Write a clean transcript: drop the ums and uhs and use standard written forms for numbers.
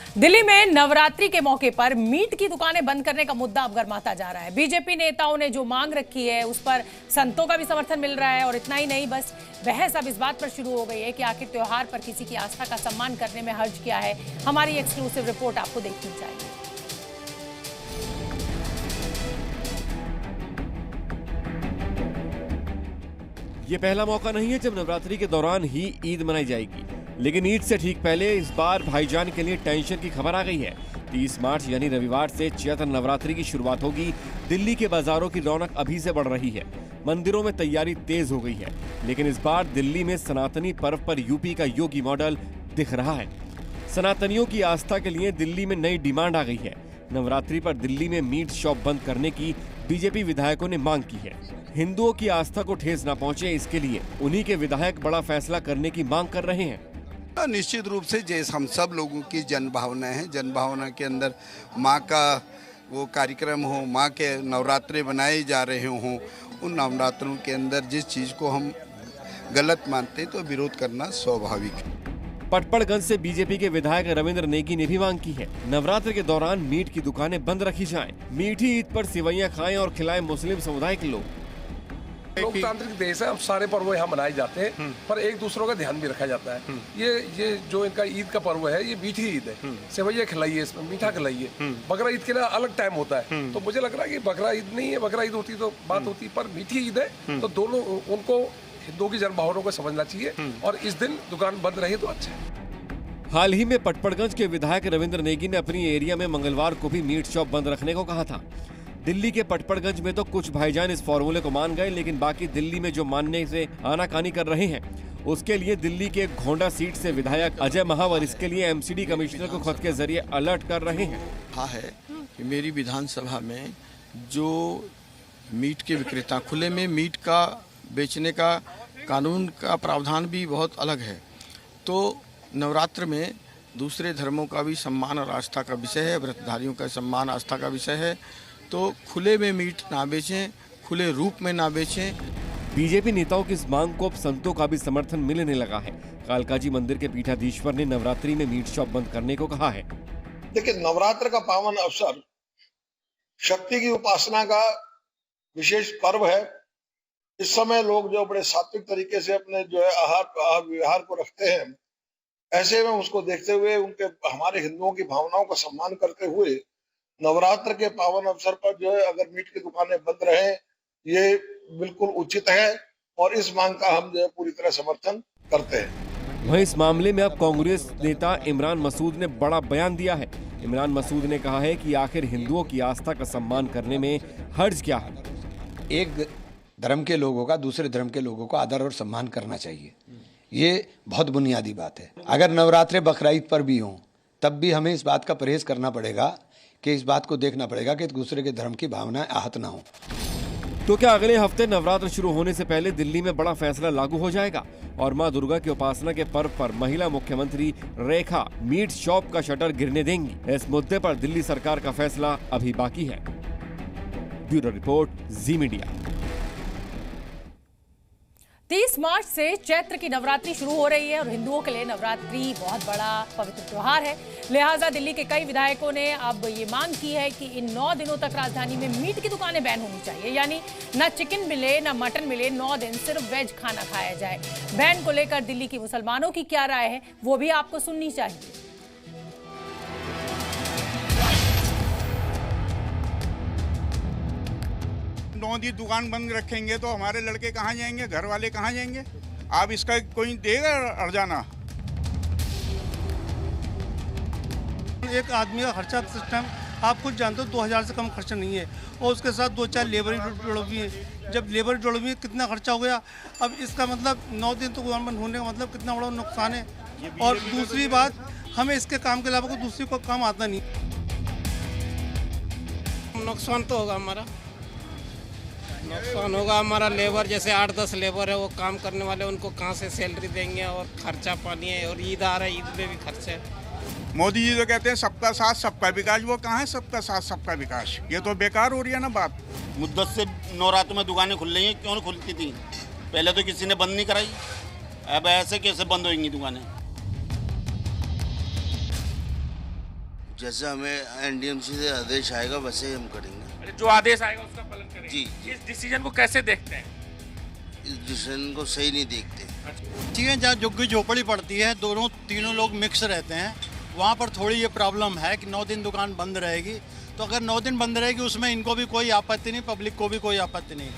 दिल्ली में नवरात्रि के मौके पर मीट की दुकानें बंद करने का मुद्दा अब गर्माता जा रहा है। बीजेपी नेताओं ने जो मांग रखी है उस पर संतों का भी समर्थन मिल रहा है और इतना ही नहीं, बस बहस अब इस बात पर शुरू हो गई है कि आखिर त्योहार पर किसी की आस्था का सम्मान करने में हर्ज क्या है। हमारी एक्सक्लूसिव रिपोर्ट आपको देखनी चाहिए। ये पहला मौका नहीं है जब नवरात्रि के दौरान ही ईद मनाई जाएगी, लेकिन ईद से ठीक पहले इस बार भाईजान के लिए टेंशन की खबर आ गई है। 30 मार्च यानी रविवार से चैत्र नवरात्रि की शुरुआत होगी। दिल्ली के बाजारों की रौनक अभी से बढ़ रही है, मंदिरों में तैयारी तेज हो गई है, लेकिन इस बार दिल्ली में सनातनी पर्व पर यूपी का योगी मॉडल दिख रहा है। सनातनियों की आस्था के लिए दिल्ली में नई डिमांड आ गई है। नवरात्रि पर दिल्ली में मीट शॉप बंद करने की बीजेपी विधायकों ने मांग की है। हिंदुओं की आस्था को ठेस न पहुंचे, इसके लिए उन्हीं के विधायक बड़ा फैसला करने की मांग कर रहे हैं। निश्चित रूप से जैसे हम सब लोगों की जन भावना है, जन भावना के अंदर माँ का वो कार्यक्रम हो, माँ के नवरात्रे बनाए जा रहे हों, उन नवरात्रों के अंदर जिस चीज़ को हम गलत मानते हैं तो विरोध करना स्वाभाविक है। पटपड़गंज से बीजेपी के विधायक रविंद्र नेगी ने भी मांग की है, नवरात्र के दौरान मीट की दुकानें बंद रखी जाएं। मीठी ईद पर सिवैयां खाएं और खिलाएं मुस्लिम समुदाय के लोग। लोकतांत्रिक देश है, अब सारे पर्व यहाँ मनाए जाते हैं, पर एक दूसरों का ध्यान भी रखा जाता है। ये जो इनका ईद का पर्व है, ये मीठी ईद है। सेवैया खिलाइए, इसमें मीठा खिलाइए। बकरा ईद के लिए अलग टाइम होता है, तो मुझे लग रहा है कि बकरा ईद नहीं है, बकरा ईद होती तो बात होती, पर मीठी ईद है तो दोनों उनको हिंदुओं की जन भावनाओं को समझना चाहिए और इस दिन दुकान बंद रहे तो अच्छा है। हाल ही में पटपड़गंज के विधायक रविंद्र नेगी ने अपनी एरिया में मंगलवार को भी मीट शॉप बंद रखने को कहा था। दिल्ली के पटपड़गंज में तो कुछ भाईजान इस फॉर्मूले को मान गए, लेकिन बाकी दिल्ली में जो मानने से आनाकानी कर रहे हैं, उसके लिए दिल्ली के घोंडा सीट से विधायक अजय महावर इसके लिए एमसीडी कमिश्नर को खत के जरिए अलर्ट कर रहे हैं। कहा है कि मेरी विधानसभा में जो मीट के विक्रेता, खुले में मीट का बेचने का कानून का प्रावधान भी बहुत अलग है, तो नवरात्र में दूसरे धर्मों का भी सम्मान और आस्था का विषय है, व्रतधारियों का सम्मान आस्था का विषय है, तो खुले में मीट ना बेचें, खुले रूप में ना बेचें। बीजेपी नेताओं की इस मांग को अब संतों का भी समर्थन मिलने लगा है। कालकाजी मंदिर के पीठाधीश्वर ने नवरात्रि में मीट शॉप बंद करने को कहा है। देखिए, नवरात्र का पावन अवसर शक्ति की उपासना का विशेष पर्व है। इस समय लोग जो बड़े सात्विक तरीके से अपने जो है आहार विहार को रखते हैं, ऐसे में उसको देखते हुए उनके हमारे हिंदुओं की भावनाओं का सम्मान करते हुए नवरात्र के पावन अवसर पर जो है अगर मीट की दुकानें बंद रहें, ये बिल्कुल उचित है और इस मांग का हम जो है पूरी तरह समर्थन करते हैं। वहीं इस मामले में अब कांग्रेस नेता इमरान मसूद ने बड़ा बयान दिया है। इमरान मसूद ने कहा है कि आखिर हिंदुओं की आस्था का सम्मान करने में हर्ज क्या है। एक धर्म के लोगों का दूसरे धर्म के लोगों को आदर और सम्मान करना चाहिए, ये बहुत बुनियादी बात है। अगर नवरात्रे बकरा ईद पर भी हों, तब भी हमें इस बात का परहेज करना पड़ेगा कि इस बात को देखना पड़ेगा कि दूसरे के धर्म की भावनाएं आहत ना हो। तो क्या अगले हफ्ते नवरात्र शुरू होने से पहले दिल्ली में बड़ा फैसला लागू हो जाएगा और मां दुर्गा की उपासना के पर्व पर महिला मुख्यमंत्री रेखा मीट शॉप का शटर गिरने देंगी? इस मुद्दे पर दिल्ली सरकार का फैसला अभी बाकी है। ब्यूरो रिपोर्ट, जी मीडिया। 30 मार्च से चैत्र की नवरात्रि शुरू हो रही है और हिंदुओं के लिए नवरात्रि बहुत बड़ा पवित्र त्योहार है। लिहाजा दिल्ली के कई विधायकों ने अब ये मांग की है कि इन 9 दिनों तक राजधानी में मीट की दुकानें बैन होनी चाहिए, यानी न चिकन मिले न मटन मिले, 9 दिन सिर्फ वेज खाना खाया जाए। बैन को लेकर दिल्ली की मुसलमानों की क्या राय है, वो भी आपको सुननी चाहिए। 9 दिन दुकान बंद रखेंगे तो हमारे लड़के कहाँ जाएंगे, घर वाले कहाँ जाएंगे? आप इसका कोई देगा अर्जाना? एक आदमी का खर्चा सिस्टम आप खुद जानते हो 2000 से कम खर्चा नहीं है, और उसके साथ 2-4 लेबर जोड़ो भी है। जब लेबर जोड़ो भी कितना खर्चा हो गया। अब इसका मतलब 9 दिन तो दुकान बंद होने का मतलब कितना बड़ा नुकसान है। और दूसरी बात, हमें इसके काम के अलावा कोई दूसरी को काम आता नहीं। नुकसान तो होगा, नुकसान होगा हमारा। लेबर जैसे 8-10 लेबर है, वो काम करने वाले, उनको कहाँ से सैलरी देंगे और खर्चा पानी है, और ईद आ रहा है, ईद में भी खर्चा है। मोदी जी तो कहते हैं सबका साथ सबका विकास, वो कहाँ है सबका साथ सबका विकास? ये तो बेकार हो रही है ना बात। मुद्दत से नवरात्र में दुकानें खुल रही हैं, क्यों नहीं खुलती थी? पहले तो किसी ने बंद नहीं कराई, अब ऐसे कैसे बंद होंगी दुकानें? जैसे हमें एनडीएमसी से आदेश आएगा वैसे ही हम करेंगे। जो आदेश आएगा उसका पालन करेंगे। जी। इस डिसीजन को कैसे देखते हैं? इस डिसीजन को सही नहीं देखते। चीज़ें जहाँ झुग्गी झोपड़ी पड़ती है, तीनों लोग मिक्स रहते हैं, वहाँ पर थोड़ी ये प्रॉब्लम है कि 9 दिन दुकान बंद रहेगी। तो अगर 9 दिन बंद रहेगी उसमें इनको भी कोई आपत्ति नहीं, पब्लिक को भी कोई आपत्ति नहीं।